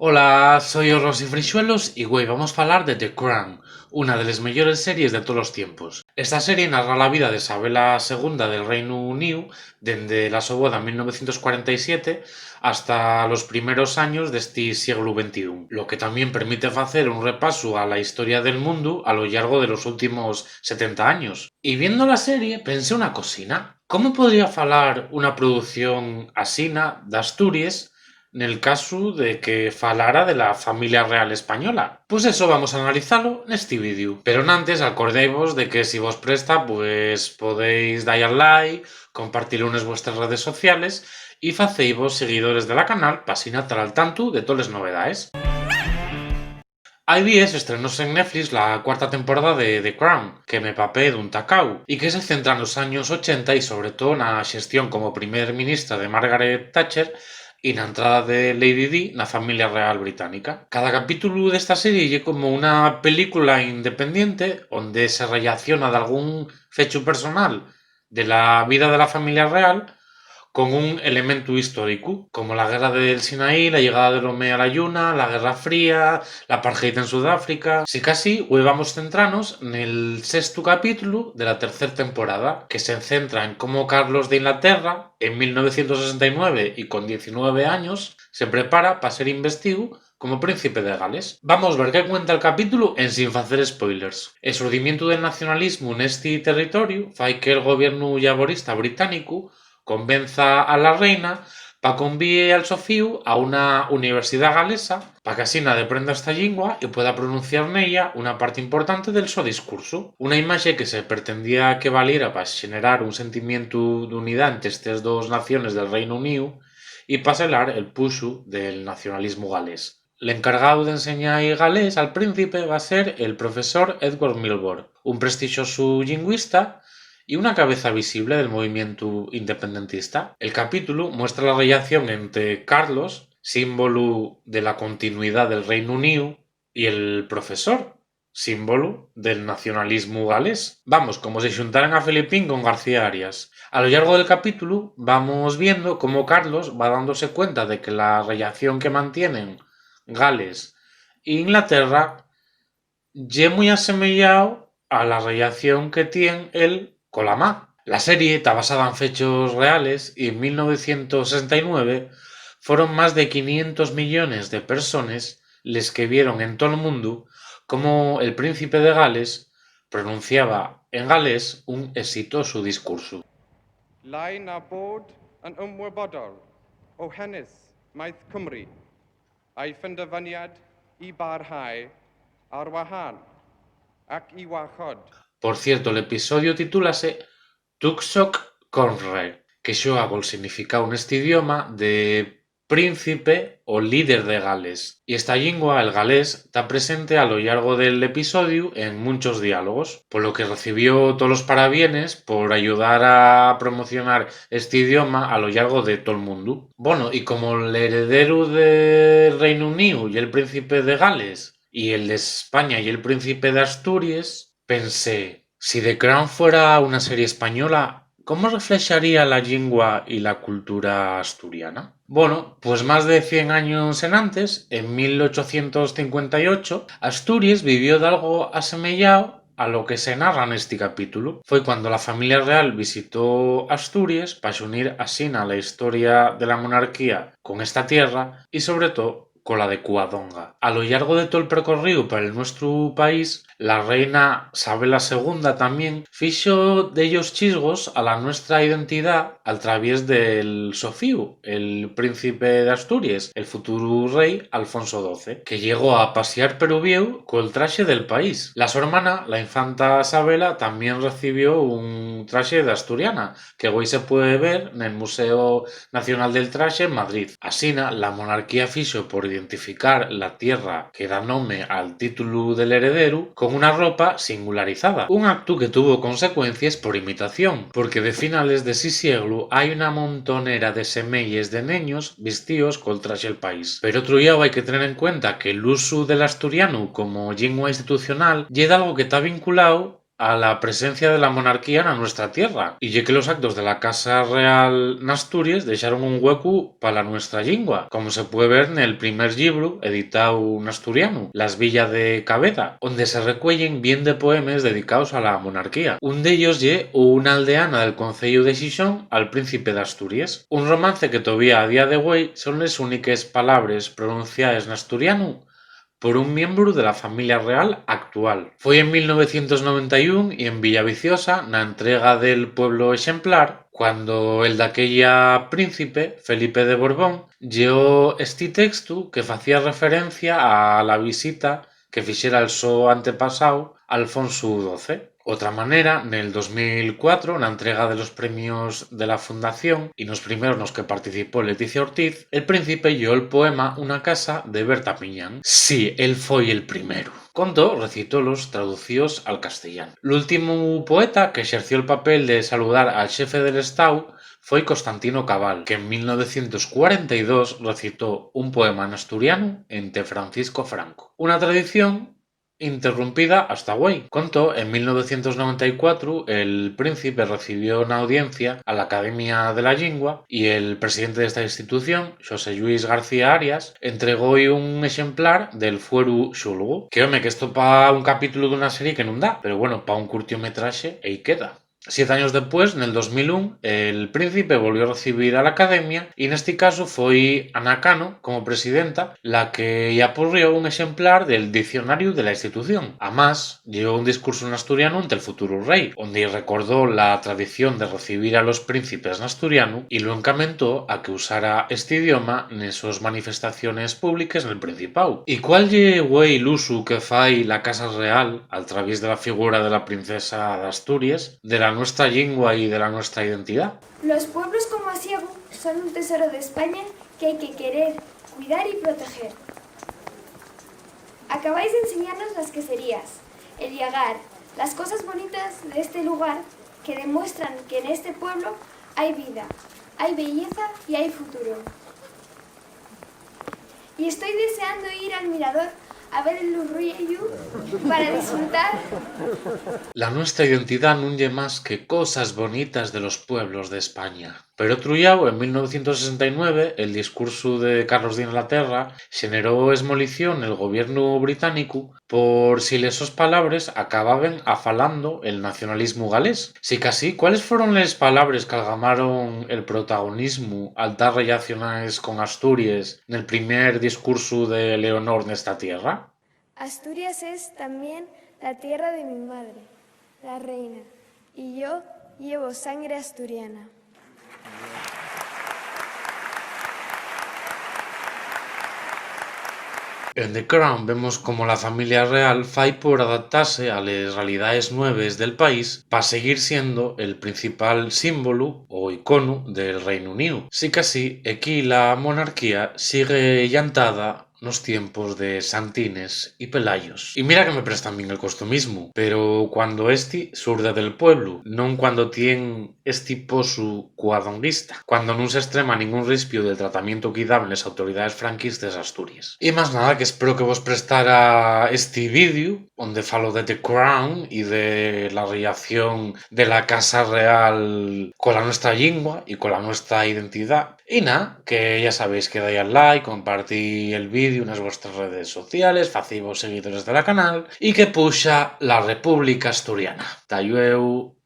Hola, soy o Rosy Frixuelos y güey, vamos a hablar de The Crown, una de las mejores series de todos los tiempos. Esta serie narra la vida de Isabela II del Reino Unido desde la su boda en 1947 hasta los primeros años de este siglo XXI, lo que también permite hacer un repaso a la historia del mundo a lo largo de los últimos 70 años. Y viendo la serie pensé una cosina, ¿cómo podría falar una producción asina de Asturias nel caso de que falara de la familia real española? Pues eso vamos a analizarlo neste vídeo. Pero antes acordéis de que si vos presta, pues podéis dar al like, compartirlo en vuestras redes sociales y facéis seguidores de la canal para así estar al tanto de todas las novedades. IBS estrenóse en Netflix la cuarta temporada de The Crown, que me papé dun tacau, y que se centra nos años 80 y sobre todo na xestión como primer ministra de Margaret Thatcher y na entrada de Lady Di na familia real británica. Cada capítulo desta serie é como una película independiente onde se relaciona de algún fecho personal de la vida de la familia real con un elemento histórico, como la guerra del Sinaí, la llegada del Hombre a la Lluna, la Guerra Fría, la apartheid en Sudáfrica. Si casi hoy vamos a centrarnos en el sexto capítulo de la tercera temporada, que se centra en cómo Carlos de Inglaterra, en 1969 y con 19 años, se prepara para ser investido como príncipe de Gales. Vamos a ver qué cuenta el capítulo en sin hacer spoilers. El surgimiento del nacionalismo en este territorio fai que el gobierno laborista británico convenza a la reina para que envíe al Sofíu a una universidad galesa para que así aprenda esta lengua y pueda pronunciar en ella una parte importante del su discurso. Una imagen que se pretendía que valiera para generar un sentimiento de unidad entre estas dos naciones del Reino Unido y para selar el puxo del nacionalismo galés. El encargado de enseñar galés al príncipe va a ser el profesor Edward Milburn, un prestigioso lingüista y una cabeza visible del movimiento independentista. El capítulo muestra la relación entre Carlos, símbolo de la continuidad del Reino Unido, y el profesor, símbolo del nacionalismo galés. Vamos, como si juntaran a Felipín con García Arias. A lo largo del capítulo vamos viendo cómo Carlos va dándose cuenta de que la relación que mantienen Gales e Inglaterra ye muy asemejado a la relación que tiene él con la má. La serie está basada en fechos reales y en 1969 fueron más de 500 millones de personas les que vieron en todo el mundo cómo el príncipe de Gales pronunciaba en galés un exitoso discurso. Line a bod yn ymwybodol o hynnydd maith Cymru a'i phenderfyniad I barhau ar wahân ac I warchod. Por cierto, el episodio titúlase Tuxoc Conrad, que xoga col significado neste idioma de príncipe o líder de Gales. Y esta lingua, el galés, está presente a lo largo del episodio en muchos diálogos, por lo que recibió todos los parabienes por ayudar a promocionar este idioma a lo largo de todo el mundo. Bueno, y como el heredero del Reino Unido y el príncipe de Gales, y el de España y el príncipe de Asturias, pensé, si The Crown fuera una serie española, ¿cómo reflejaría la lengua y la cultura asturiana? Bueno, pues más de 100 años en antes, en 1858, Asturias vivió de algo asemejado a lo que se narra en este capítulo. Fue cuando la familia real visitó Asturias para unir así a la historia de la monarquía con esta tierra y sobre todo con la de Covadonga. A lo largo de todo el percorrido para nuestro país, la reina Isabela II también fixo de ellos chisgos a la nuestra identidad al través del Sofíu, el príncipe de Asturias, el futuro rey Alfonso XII, que llegó a pasear Peruvieu con el traje del país. La su hermana, la infanta Isabela, también recibió un traje de asturiana, que hoy se puede ver en el Museo Nacional del Traje en Madrid. Asina, la monarquía fixo por identificar la tierra que da nombre al título del heredero con una ropa singularizada, un acto que tuvo consecuencias por imitación, porque de finales de ese siglo hay una montonera de semelles de niños vestidos con traje del país. Pero otro día hay que tener en cuenta que el uso del asturiano como lengua institucional llega algo que está vinculado a la presencia de la monarquía en nuestra tierra, y ya que los actos de la Casa Real en Asturias dejaron un hueco para la nuestra lengua, como se puede ver en el primer libro editado en asturiano, Las Villas de Cabeza, donde se recuellen bien de poemas dedicados a la monarquía. Un de ellos ye Una aldeana del concello de Xixón al príncipe de Asturias, un romance que todavía a día de hoy son las únicas palabras pronunciadas en asturiano por un miembro de la familia real actual. Fue en 1991 y en Villaviciosa, na entrega del pueblo exemplar, cuando el daquella príncipe, Felipe de Borbón, lleó este texto que facía referencia a la visita que fixera el so antepasado Alfonso XII. Otra manera, nel 2004, na entrega de los premios de la Fundación y nos primeros nos que participó Leticia Ortiz, el príncipe llevó el poema Una casa de Berta Piñán. Sí, él foi el primero. Contó, recitólos traducidos al castellano. L'último poeta que ejerció el papel de saludar al jefe del Estado fue Constantino Cabal, que en 1942 recitó un poema en asturiano ente Francisco Franco. Una tradición interrumpida hasta güey. Contó, en 1994 el príncipe recibió una audiencia a la Academia de la Lengua y el presidente de esta institución, José Luis García Arias, entregó un ejemplar del Fueru Xulgo. Que home, que esto para un capítulo de una serie que no da, pero bueno, para un curtiometraje ahí queda. 7 años después, en el 2001, el príncipe volvió a recibir a la academia y en este caso fue Ana Cano, como presidenta, la que apurrió un ejemplar del diccionario de la institución. Además, dio un discurso en asturiano ante el futuro rey, donde recordó la tradición de recibir a los príncipes en asturiano y lo encamentó a que usara este idioma en sus manifestaciones públicas en el Principado. ¿Y cuál fue el uso que fai la Casa Real, a través de la figura de la princesa de Asturias, de la nuestra lengua y de la nuestra identidad? Los pueblos como Asiego son un tesoro de España que hay que querer, cuidar y proteger. Acabáis de enseñarnos las queserías, el llagar, las cosas bonitas de este lugar que demuestran que en este pueblo hay vida, hay belleza y hay futuro. Y estoy deseando ir al mirador a ver el Urriellu para disfrutar. La nuestra identidad nun ye más que cosas bonitas de los pueblos de España. Pero trullao, en 1969, el discurso de Carlos de Inglaterra generó esmolición el gobierno británico por si les sos palabres acababan afalando el nacionalismo galés. Si casi, ¿cuáles fueron les palabres que algamaron el protagonismo al dar relaciones con Asturias en el primer discurso de Leonor nesta tierra? Asturias es también la tierra de mi madre, la reina, y yo llevo sangre asturiana. En The Crown vemos como la familia real fai por adaptarse a las realidades nuevas del país para seguir siendo el principal símbolo o icono del Reino Unido. Sí que así, aquí la monarquía sigue llantada nos tiempos de Santines y Pelayos. Y mira que me prestan bien el costumismo, pero cuando surde del pueblo, non cuando tien posu cuadonguista, cuando non se extrema ningún rispio del tratamiento que daban las autoridades franquistas de Asturias. Y más nada, que espero que vos prestara este vídeo, donde falo de The Crown y de la relación de la Casa Real con la nuestra lengua y con la nuestra identidad. Y nada, que ya sabéis que dais al like, compartí el vídeo en vuestras redes sociales, facivos seguidores de la canal y que puxa la República Asturiana. Tallueu.